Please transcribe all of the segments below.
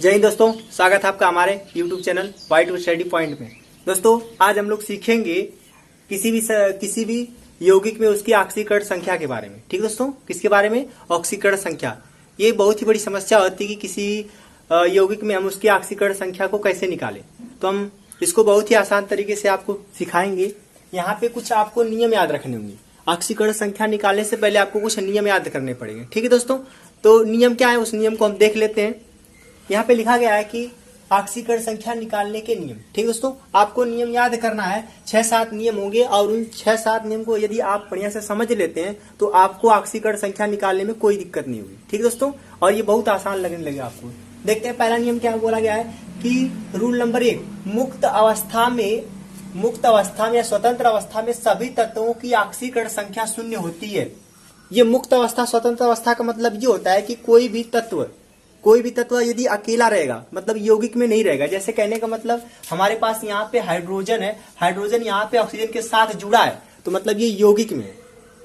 जय हिंद दोस्तों, स्वागत है आपका हमारे YouTube channel Y two study point में। दोस्तों आज हम लोग सीखेंगे किसी भी यौगिक में उसकी ऑक्सीकरण संख्या के बारे में। ठीक है दोस्तों, किसके बारे में? ऑक्सीकरण संख्या। ये बहुत ही बड़ी समस्या होती है कि किसी यौगिक में हम उसकी ऑक्सीकरण संख्या को कैसे निकालें। तो हम इसको बहुत ही आसान तरीके से आपको सिखाएंगे। यहाँ पे कुछ आपको नियम याद रखने होंगे। ऑक्सीकरण संख्या निकालने से पहले आपको कुछ नियम याद करने पड़ेंगे। ठीक है दोस्तों, तो नियम क्या है उस नियम को हम देख लेते हैं। यहाँ पे लिखा गया है कि ऑक्सीकरण संख्या निकालने के नियम। ठीक दोस्तों, आपको नियम याद करना है। 6-7 नियम होंगे और उन 6-7 नियम को यदि आप बढ़िया से समझ लेते हैं तो आपको ऑक्सीकरण संख्या निकालने में कोई दिक्कत नहीं होगी। ठीक दोस्तों, और ये बहुत आसान लगने लगेगा आपको। देखते हैं पहला नियम क्या बोला गया है कि रूल नंबर 1, मुक्त अवस्था में या स्वतंत्र अवस्था में सभी तत्वों की ऑक्सीकरण संख्या 0 होती है। ये मुक्त अवस्था स्वतंत्र अवस्था का मतलब ये होता है कि कोई भी तत्व यदि अकेला रहेगा, मतलब यौगिक में नहीं रहेगा। जैसे कहने का मतलब हमारे पास यहाँ पे हाइड्रोजन है, हाइड्रोजन यहाँ पे ऑक्सीजन के साथ जुड़ा है, तो मतलब ये यौगिक में है।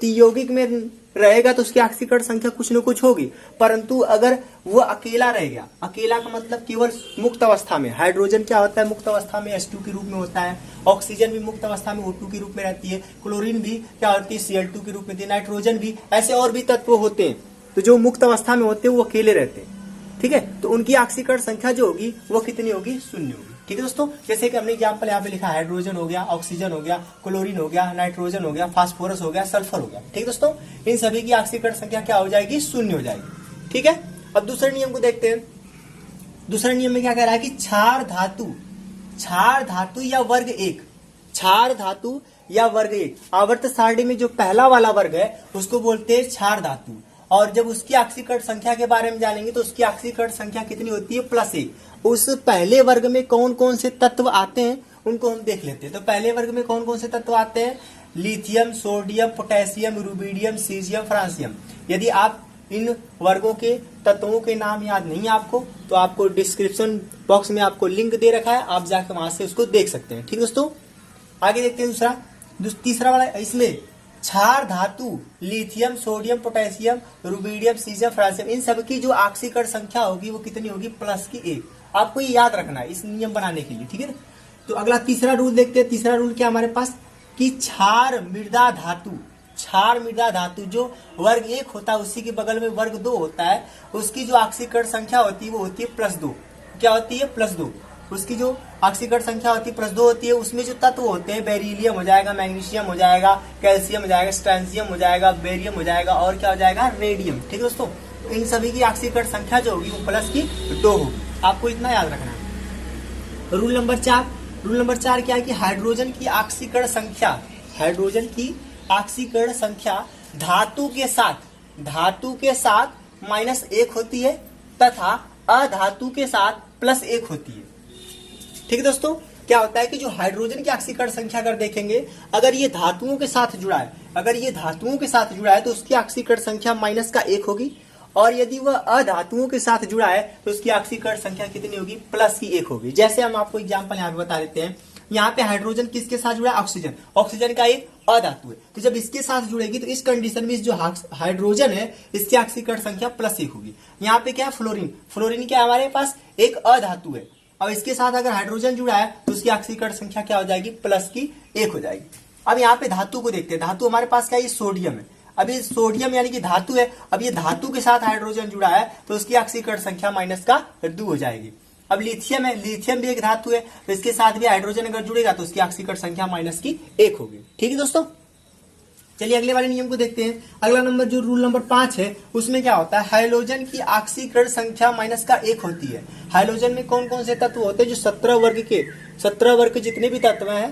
तो यौगिक में रहेगा तो उसकी ऑक्सीकरण संख्या कुछ न कुछ होगी। परंतु अगर वो अकेला रह गया, अकेला का मतलब केवल मुक्त अवस्था में, हाइड्रोजन क्या होता है मुक्त अवस्था में H2 के रूप में होता है, ऑक्सीजन भी मुक्त अवस्था में O2 के रूप में रहती है, क्लोरीन भी क्या होती है Cl2 के रूप में, नाइट्रोजन भी, ऐसे और भी तत्व होते हैं। तो जो मुक्त अवस्था में होते हैं वो अकेले रहते हैं। ठीक है, तो उनकी ऑक्सीकरण संख्या जो होगी वो कितनी होगी? 0 होगी। ठीक है दोस्तों, जैसे कि हमने एग्जांपल यहाँ पे लिखा, हाइड्रोजन हो गया, ऑक्सीजन हो गया, क्लोरीन हो गया, नाइट्रोजन हो गया, फास्फोरस हो गया, सल्फर हो गया। ठीक है दोस्तों, इन सभी की ऑक्सीकरण संख्या क्या हो जाएगी? 0 हो जाएगी। ठीक है, अब दूसरे नियम को देखते हैं। दूसरे नियम में क्या कह रहा है कि क्षार धातु या वर्ग 1, क्षार धातु या वर्ग 1, आवर्त सारणी में जो पहला वाला वर्ग है उसको बोलते हैं क्षार धातु। और जब उसकी ऑक्सीकरण संख्या के बारे में जानेंगे तो उसकी ऑक्सीकरण संख्या कितनी होती है? +1। उस पहले वर्ग में कौन कौन से तत्व आते हैं उनको हम देख लेते हैं। तो पहले वर्ग में कौन कौन से तत्व आते हैं? Lithium, sodium, potassium, rubidium, caesium, francium. यदि आप इन वर्गों के तत्वों के नाम याद नहीं है आपको, तो आपको डिस्क्रिप्शन बॉक्स में आपको लिंक दे रखा है, आप जाकर वहां से उसको देख सकते हैं। ठीक दोस्तों, आगे देखते हैं तीसरा वाला। इसमें क्षार धातु lithium, sodium, potassium, rubidium, caesium, francium, इन सब की जो ऑक्सीकरण संख्या होगी वो कितनी होगी? +1। आपको ये याद रखना है इस नियम बनाने के लिए। ठीक है, तो अगला तीसरा रूल देखते हैं। तीसरा रूल क्या हमारे पास कि क्षार मृदा धातु जो वर्ग 1 होता है उसी के बगल में वर्ग 2 होता है, उसकी जो ऑक्सीकरण संख्या होती है वो होती है +2। क्या होती है? +2। उसकी जो ऑक्सीकरण संख्या होती है +2 होती है। उसमें जो तत्व होते हैं, बेरिलियम हो जाएगा, मैग्नीशियम हो जाएगा, कैल्शियम हो जाएगा, स्ट्रैंसियम हो जाएगा, बेरियम हो जाएगा और क्या हो जाएगा? रेडियम। ठीक है दोस्तों, तो इन सभी की ऑक्सीकरण संख्या जो होगी वो +2 होगी। आपको इतना याद रखना है। रूल नंबर 4 क्या है कि हाइड्रोजन की ऑक्सीकरण संख्या धातु के साथ -1 होती है तथा अधातु के साथ +1 होती है। ठीक है दोस्तों, क्या होता है कि जो हाइड्रोजन की ऑक्सीकरण संख्या अगर देखेंगे, अगर ये धातुओं के साथ जुड़ा है तो उसकी ऑक्सीकरण संख्या -1 होगी, और यदि वह अधातुओं के साथ जुड़ा है तो उसकी ऑक्सीकरण संख्या कितनी होगी? +1 होगी। जैसे हम आपको एग्जांपल यहाँ पे बता देते हैं। यहाँ पे हाइड्रोजन किसके साथ जुड़ा है? ऑक्सीजन का एक अधातु है, तो जब इसके साथ जुड़ेगी तो इस कंडीशन में जो हाइड्रोजन है इसकी ऑक्सीकरण संख्या +1 होगी। यहाँ पे क्या है? फ्लोरीन क्या है? हमारे पास एक अधातु है, और इसके साथ अगर हाइड्रोजन जुड़ा है तो उसकी ऑक्सीकरण संख्या क्या हो जाएगी? +1 हो जाएगी। अब यहाँ पे धातु को देखते हैं। धातु हमारे पास क्या है? ये सोडियम है। अब ये सोडियम यानी कि धातु है, अब ये धातु के साथ हाइड्रोजन जुड़ा है तो उसकी ऑक्सीकरण संख्या -2 हो जाएगी। अब लिथियम है, लिथियम भी एक धातु है, तो इसके साथ भी हाइड्रोजन अगर जुड़ेगा तो उसकी ऑक्सीकरण संख्या -1 होगी। ठीक है दोस्तों, चलिए अगले वाले नियम को देखते हैं। अगला नंबर जो रूल नंबर 5 है उसमें क्या होता है? हाइड्रोजन की ऑक्सीकरण संख्या -1 होती है। हाइड्रोजन में कौन कौन से तत्व होते हैं? जो 17 वर्ग जितने भी तत्व हैं,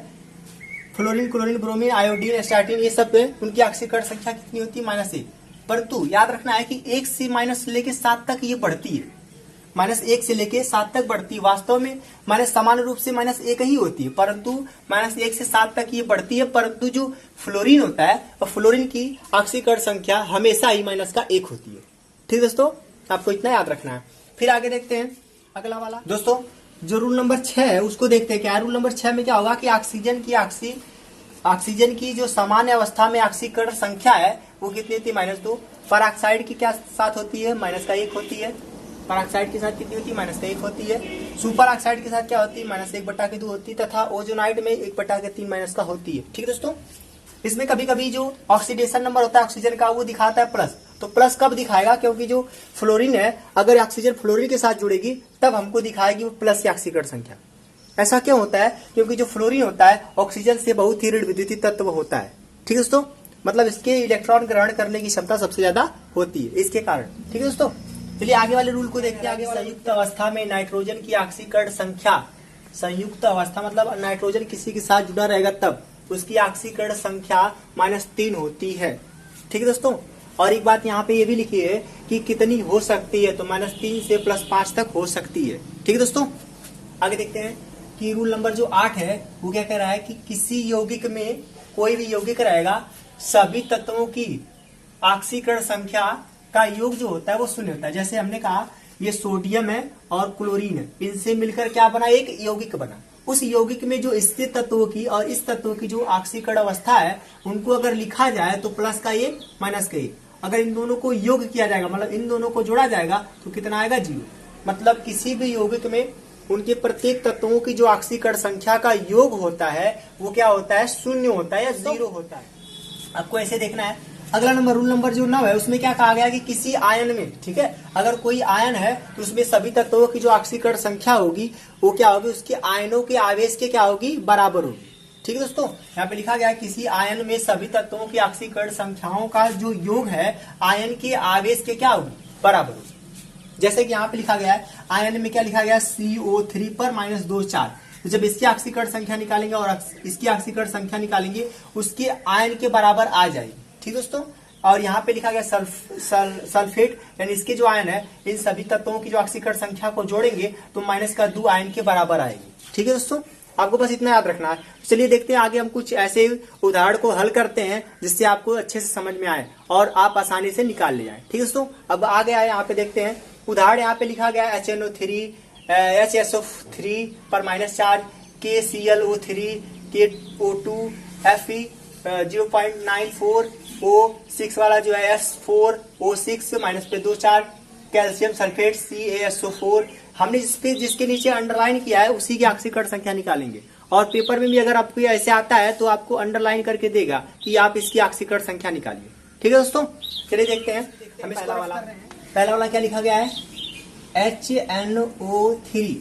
फ्लोरीन, क्लोरीन, ब्रोमीन, आयोडीन, एस्टार्टिन, ये सब है, उनकी ऑक्सीकरण संख्या कितनी होती है? -1। परंतु याद रखना है कि 1 से माइनस लेके 7 तक ये बढ़ती है। -1 से लेके 7 तक बढ़ती है। वास्तव में सामान्य रूप से -1 ही होती है, परंतु -1 से 7 तक ये बढ़ती है। परंतु जो फ्लोरीन होता है, फ्लोरीन की ऑक्सीकरण संख्या हमेशा ही -1 होती है। ठीक दोस्तों, आपको इतना याद रखना है। फिर आगे देखते हैं अगला वाला। दोस्तों जो रूल नंबर 6 है उसको देखते हैं। क्या रूल नंबर 6 में क्या होगा कि ऑक्सीजन की जो सामान्य अवस्था में ऑक्सीकरण संख्या है वो कितनी थी? -2। पर ऑक्साइड की क्या साथ होती है? -1 होती है। पर ऑक्साइड के साथ कितनी होती है, -1 होती है। सुपर ऑक्साइड के साथ क्या होती है, -1/2 होती है, तथा ओजोनाइड में 1/3 माइनस का होती है। ठीक है दोस्तों, इसमें कभी कभी जो ऑक्सीडेशन नंबर होता है ऑक्सीजन का वो दिखाता है प्लस। तो प्लस कब दिखाएगा, क्योंकि जो फ्लोरीन है अगर ऑक्सीजन फ्लोरीन के साथ जुड़ेगी तब हमको दिखाएगी वो प्लस की ऑक्सीकरण संख्या। ऐसा क्यों होता है, क्योंकि जो फ्लोरीन होता है ऑक्सीजन से बहुत ही ऋण विद्युतीय तत्व होता है। ठीक है दोस्तों, मतलब इसके इलेक्ट्रॉन ग्रहण करने की क्षमता सबसे ज्यादा होती है इसके कारण। ठीक है दोस्तों, चलिए आगे वाले रूल को देखते हैं। आगे संयुक्त अवस्था में नाइट्रोजन की ऑक्सीकरण संख्या, संयुक्त अवस्था मतलब नाइट्रोजन किसी के साथ जुड़ा रहेगा तब उसकी ऑक्सीकरण संख्या -3 होती है। ठीक है दोस्तों, और एक बात यहाँ पे ये भी लिखी है कि कितनी हो सकती है, तो -3 से +5 तक हो सकती है। ठीक है दोस्तों, आगे देखते हैं कि रूल नंबर जो 8 है वो क्या कह रहा है कि किसी यौगिक में कोई भी यौगिक रहेगा सभी तत्वों की ऑक्सीकरण संख्या का योग जो होता है वो 0 होता है। जैसे हमने कहा ये सोडियम है और क्लोरीन है, इनसे मिलकर क्या बना, एक यौगिक बना। उस यौगिक में जो स्थिर तत्वों की और इस तत्वों की जो ऑक्सीकरण अवस्था है उनको अगर लिखा जाए तो +1 -1। अगर इन दोनों को योग किया जाएगा मतलब इन दोनों को जोड़ा जाएगा तो कितना आएगा, 0। मतलब किसी भी यौगिक में उनके प्रत्येक तत्वों की जो ऑक्सीकरण संख्या का योग होता है वो क्या होता है, 0 होता है या 0 होता है। आपको ऐसे देखना है। अगला नंबर रूल नंबर जो 9 है उसमें क्या कहा गया कि किसी आयन में, ठीक है, अगर कोई आयन है तो उसमें सभी तत्वों की जो ऑक्सीकरण संख्या होगी वो क्या होगी, उसके आयनों के आवेश के क्या होगी, बराबर होगी। ठीक है दोस्तों, यहाँ पे लिखा गया है किसी आयन में सभी तत्वों की ऑक्सीकरण संख्याओं का जो योग है आयन के आवेश के क्या होगी, बराबर होगी। जैसे कि यहाँ पे लिखा गया है आयन में क्या लिखा गया, CO3 पर -2 4। तो जब इसकी ऑक्सीकरण संख्या निकालेंगे और इसकी ऑक्सीकरण संख्या निकालेंगे उसके आयन के बराबर आ जाएगी। ठीक दोस्तों, और यहाँ पे लिखा गया सल्फेट, यानी इसके जो आयन है इन सभी तत्वों की जो ऑक्सीकरण संख्या को जोड़ेंगे तो -2 आयन के बराबर आएगी। ठीक है दोस्तों, आपको बस इतना याद रखना है। चलिए देखते हैं आगे हम कुछ ऐसे उदाहरण को हल करते हैं जिससे आपको अच्छे से समझ में आए और आप आसानी से निकाल ले जाए। ठीक है दोस्तों, अब आगे आए यहाँ पे देखते हैं उदाहरण। यहाँ पे लिखा गया HNO3 HSO3 पर -4 KClO3 KO2 Fe 0.94 O6 वाला जो है S4O6 -2 4 कैल्शियम सल्फेट CaSO4। हमने जिसके नीचे अंडरलाइन किया है उसी की ऑक्सीकरण संख्या निकालेंगे। और पेपर में भी अगर आपको ऐसे आता है तो आपको अंडरलाइन करके देगा कि आप इसकी ऑक्सीकरण संख्या निकालिए। ठीक है दोस्तों, चलिए देखते हैं। हमें पहला वाला क्या लिखा गया है, HNO3।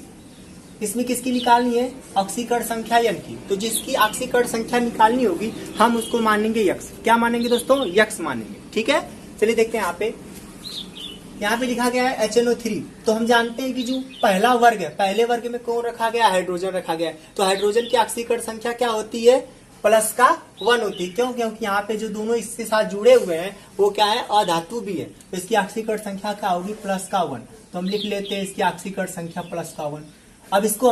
इसमें किसकी निकालनी है, ऑक्सीकरण संख्या n की। तो जिसकी ऑक्सीकरण संख्या निकालनी होगी हम उसको मानेंगे यक्स। क्या मानेंगे दोस्तों, यक्स मानेंगे। ठीक है, चलिए देखते हैं। यहाँ पे लिखा गया है HNO3। तो हम जानते हैं कि जो पहला वर्ग है, पहले वर्ग में कौन रखा गया, हाइड्रोजन रखा गया है। तो हाइड्रोजन की ऑक्सीकरण संख्या क्या होती है, +1 होती है। क्यों, क्योंकि यहाँ पे जो दोनों इसके साथ जुड़े हुए हैं वो क्या है, अधातु भी है। तो इसकी ऑक्सीकरण संख्या क्या होगी, +1। तो हम लिख लेते हैं इसकी ऑक्सीकरण संख्या +1। अब इसको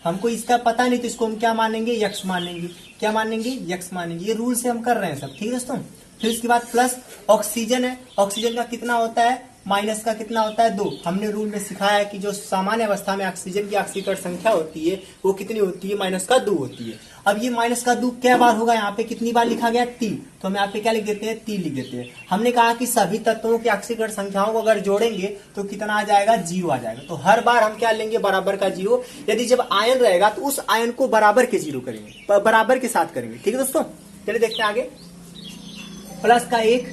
हमको इसका पता नहीं तो इसको हम क्या मानेंगे, यक्स मानेंगे। क्या मानेंगे, यक्स मानेंगे। ये रूल से हम कर रहे हैं सब। ठीक है दोस्तों, फिर इसके बाद प्लस ऑक्सीजन है। ऑक्सीजन का कितना होता है, माइनस का कितना होता है, 2। हमने रूल में सिखाया है कि जो सामान्य अवस्था में ऑक्सीजन की ऑक्सीकरण संख्या होती है वो कितनी होती है, -2 होती है। अब ये -2 क्या बार होगा, यहाँ पे कितनी बार लिखा गया, 3। तो हम यहाँ पे क्या लिख देते हैं, 3 लिख देते हैं। हमने कहा कि सभी तत्वों की ऑक्सीकरण संख्याओं को अगर जोड़ेंगे तो कितना आ जाएगा, 0 आ जाएगा। तो हर बार हम क्या लेंगे, बराबर का 0। यदि जब आयन रहेगा तो उस आयन को बराबर के 0 करेंगे, बराबर के साथ करेंगे। ठीक है दोस्तों, चलिए देखते हैं आगे। +1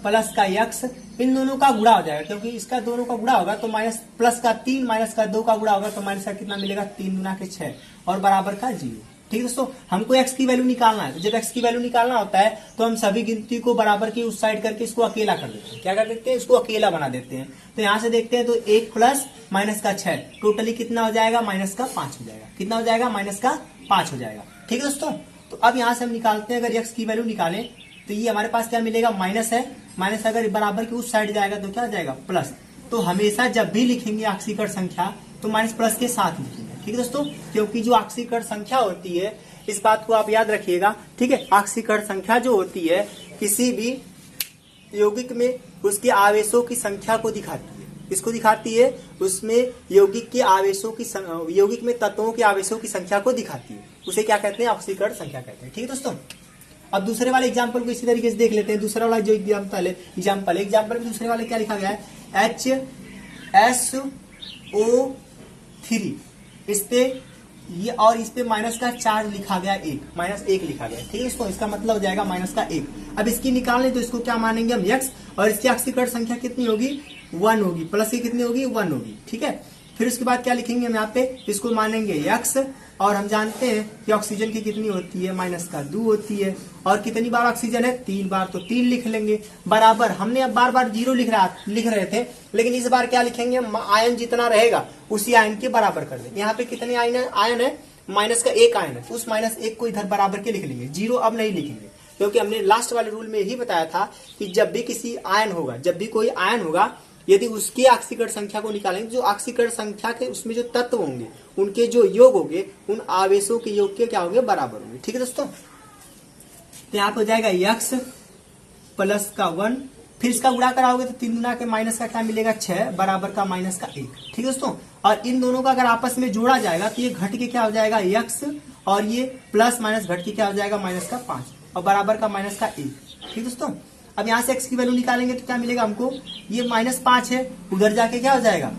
+x इन दोनों का गुणा हो जाएगा, क्योंकि इसका दोनों का गुणा होगा तो +3 -2 का गुणा होगा तो माइनस का कितना मिलेगा, 3 गुना के 6 और बराबर का 0। ठीक है दोस्तों, हमको x की वैल्यू निकालना है। जब x की वैल्यू निकालना होता है तो हम सभी गिनती को बराबर की उस साइड करके इसको अकेला कर देते हैं। क्या कर देते हैं, इसको अकेला बना देते हैं। तो यहाँ से देखते हैं तो 1 प्लस -6 टोटली कितना हो जाएगा, -5 हो जाएगा। कितना हो जाएगा, -5 हो जाएगा। ठीक है दोस्तों, तो अब यहाँ से हम निकालते हैं, अगर x की वैल्यू निकालें तो ये हमारे पास क्या मिलेगा, माइनस है। माइनस अगर बराबर की उस साइड जाएगा तो क्या हो जाएगा, प्लस। तो हमेशा जब भी लिखेंगे ऑक्सीकरण संख्या तो माइनस प्लस के साथ लिखेंगे। ठीक है दोस्तों, क्योंकि जो ऑक्सीकरण संख्या होती है, इस बात को आप याद रखिएगा। ठीक है, ऑक्सीकरण संख्या जो होती है किसी भी यौगिक में उसके आवेशों की संख्या को दिखाती है। इसको दिखाती है, उसमें यौगिक के आवेशों की, यौगिक में तत्वों के आवेशों की संख्या को दिखाती है। उसे क्या कहते हैं, ऑक्सीकरण संख्या कहते हैं। ठीक है दोस्तों, अब दूसरे वाले एग्जाम्पल को इसी तरीके से देख लेते हैं। दूसरा वाला जो एग्जाम्पल में दूसरे वाले क्या लिखा गया है, SO3 इस पे ये और इस पे माइनस का चार्ज लिखा गया -1 लिखा गया, ठीक है दोस्तों। इसका मतलब हो जाएगा -1। अब इसकी निकालने तो इसको क्या मानेंगे हम x, और इसकी ऑक्सीकरण संख्या कितनी होगी 1 होगी, प्लस की कितनी होगी 1 होगी, ठीक है। फिर उसके बाद क्या लिखेंगे हम यहाँ पे, इसको मानेंगे x, और हम जानते हैं कि ऑक्सीजन की कितनी होती है -2 होती है, और कितनी बार ऑक्सीजन है 3 बार, तो 3 लिख लेंगे बराबर। हमने अब बार बार 0 लिख रहे थे, लेकिन इस बार क्या लिखेंगे, आयन जितना रहेगा उसी आयन के बराबर कर देंगे। यहाँ पे कितने आयन है -1 आयन है, तो उस -1 को इधर बराबर के लिख लेंगे, 0 अब नहीं लिखेंगे, क्योंकि हमने लास्ट वाले रूल में यही बताया था कि जब भी कोई आयन होगा, यदि उसकी ऑक्सीकरण संख्या को निकालेंगे, जो ऑक्सीकरण संख्या के उसमें जो तत्व होंगे उनके जो योग होंगे उन आवेशों के योग के क्या होंगे, बराबर होंगे, ठीक है दोस्तों। तो यहाँ पे हो जाएगा x प्लस का 1, फिर इसका गुणा कराओगे तो 3 गुना के माइनस का क्या मिलेगा 6 बराबर का -1, ठीक है दोस्तों। और इन दोनों का अगर आपस में जोड़ा जाएगा तो ये घट के क्या हो जाएगा x, और ये प्लस माइनस घट के क्या हो जाएगा -5 और बराबर का -1, ठीक है दोस्तों। अब यहाँ से x की वैल्यू निकालेंगे तो क्या मिलेगा हमको, ये -5 है, उधर जाके क्या हो जाएगा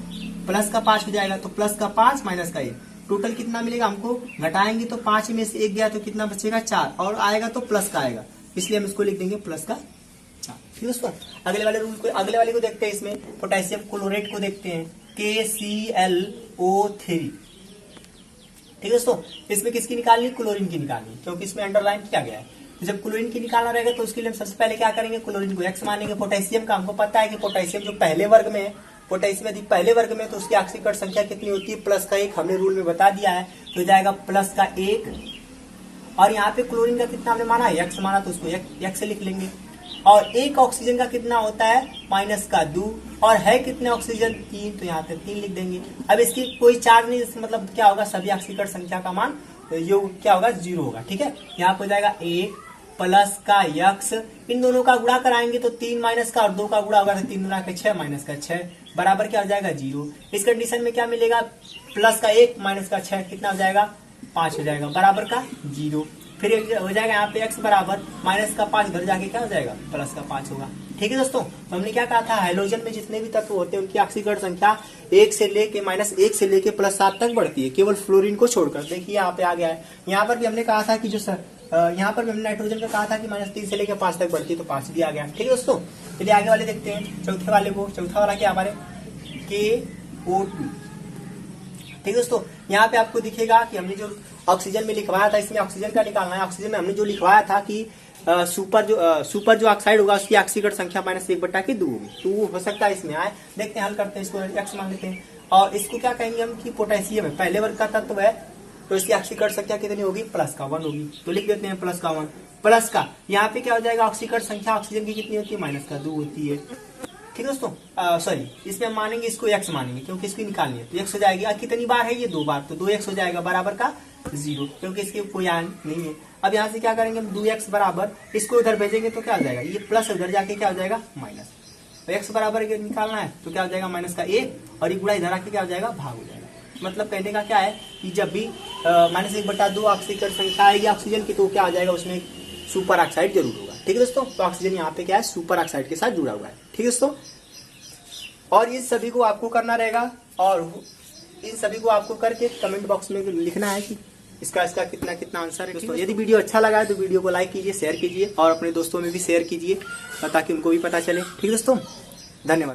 प्लस का 5 हो जाएगा, तो प्लस का 5 माइनस का 1, टोटल कितना मिलेगा हमको, घटाएंगे तो 5 में से 1 गया तो कितना बचेगा 4, और आएगा तो प्लस का आएगा, इसलिए हम इसको लिख देंगे प्लस का 4, ठीक है दोस्तों। अगले वाले को देखते हैं, इसमें पोटेशियम क्लोरेट को देखते हैं, KClO3, ठीक है दोस्तों। इसमें किसकी निकालनी, क्लोरीन की निकालनी, क्योंकि इसमें अंडरलाइन किया गया है। जब क्लोरीन की निकालना रहेगा तो उसके लिए हम सबसे पहले क्या करेंगे, क्लोरीन को x मानेंगे। पोटेशियम का हमको पता है कि पोटेशियम जो पहले वर्ग में है, पोटेशियम यदि पहले वर्ग में, तो उसकी ऑक्सीकरण संख्या कितनी होती है, +1, हमने रूल में बता दिया है, तो जाएगा +1। और यहाँ पे क्लोरीन का कितना हमने माना, x माना, तो उसको x से लिख लेंगे। और एक ऑक्सीजन का कितना होता है -2, और है कितने ऑक्सीजन 3, तो यहाँ पे 3 लिख देंगे। अब इसकी कोई चार्ज नहीं, मतलब क्या होगा, सभी ऑक्सीकरण संख्या का मान योग क्या होगा 0 होगा, ठीक है। यहाँ पे हो जाएगा 1 प्लस का x, इन दोनों का गुणा कराएंगे तो 3 माइनस का और 2 का गुणा होगा तो 3 गुणा के 6 माइनस का 6 बराबर क्या हो जाएगा 0। इस कंडीशन में क्या मिलेगा, प्लस का 1 माइनस का 6 कितना हो जाएगा 5 हो जाएगा बराबर का 0। फिर हो जाएगा यहाँ पे x बराबर -5 घर जाके क्या हो जाएगा +5 होगा, ठीक है दोस्तों। तो हमने क्या कहा था, हाइड्रोजन में जितने भी तत्व होते हैं उनकी ऑक्सीकरण संख्या -1 से लेके +7 तक बढ़ती है, केवल फ्लोरीन को छोड़कर। देखिए यहाँ पे आ गया है। यहाँ पर भी हमने कहा था कि यहाँ पर भी हमने नाइट्रोजन का कहा था कि -3 से लेकर 5 तक बढ़ती है, तो 5 भी आ गया, ठीक है दोस्तों। चलिए आगे वाले देखते हैं, चौथे वाले को। चौथा वाला क्या हमारे KO2, ठीक है दोस्तों। यहाँ पे आपको दिखेगा कि हमने जो ऑक्सीजन में लिखवाया था, इसमें ऑक्सीजन का निकालना है। ऑक्सीजन में हमने जो लिखवाया था कि सुपर जो ऑक्साइड होगा उसकी ऑक्सीकरण संख्या -1/2 होगी, तो हो सकता है इसमें आए। देखते हैं, हल करते हैं, इसको x मान लेते हैं। और इसको क्या कहेंगे हम कि पोटेशियम है, पहले वर्ग का तत्व है, तो इसकी ऑक्सीकरण संख्या कितनी होगी +1 होगी, तो लिख देते हैं +1 प्लस का। यहाँ पे क्या हो जाएगा, ऑक्सीकरण संख्या ऑक्सीजन की कितनी होती है -2 होती है, ठीक है दोस्तों। सॉरी, इसमें हम मानेंगे इसको x मानेंगे, क्योंकि इसकी निकालनी है, तो x हो जाएगी। कितनी बार है ये 2 बार, तो 2x हो जाएगा बराबर का 0, क्योंकि इसके कोई आयन नहीं है। अब यहाँ से क्या करेंगे हम, 2x बराबर, इसको इधर भेजेंगे तो क्या हो जाएगा, ये प्लस उधर जाके क्या हो जाएगा माइनस, तो x बराबर निकालना है तो क्या हो जाएगा -1, और ये गुणा इधर आके क्या हो जाएगा भाग हो जाएगा। मतलब कहने का क्या है कि जब भी -1/2 ऑक्सीकरण संख्या आएगी ऑक्सीजन की, तो क्या हो जाएगा, उसमें सुपर ऑक्साइड जरूर होगा, ठीक है दोस्तों। तो ऑक्सीजन यहाँ पे क्या है, सुपर ऑक्साइड के साथ जुड़ा हुआ है, ठीक है दोस्तों। और इन सभी को आपको करना रहेगा, और इन सभी को आपको करके कमेंट बॉक्स में लिखना है कि इसका कितना आंसर है दोस्तों। यदि वीडियो अच्छा लगा है तो वीडियो को लाइक कीजिए, शेयर कीजिए, और अपने दोस्तों में भी शेयर कीजिए ताकि उनको भी पता चले, ठीक है दोस्तों। धन्यवाद।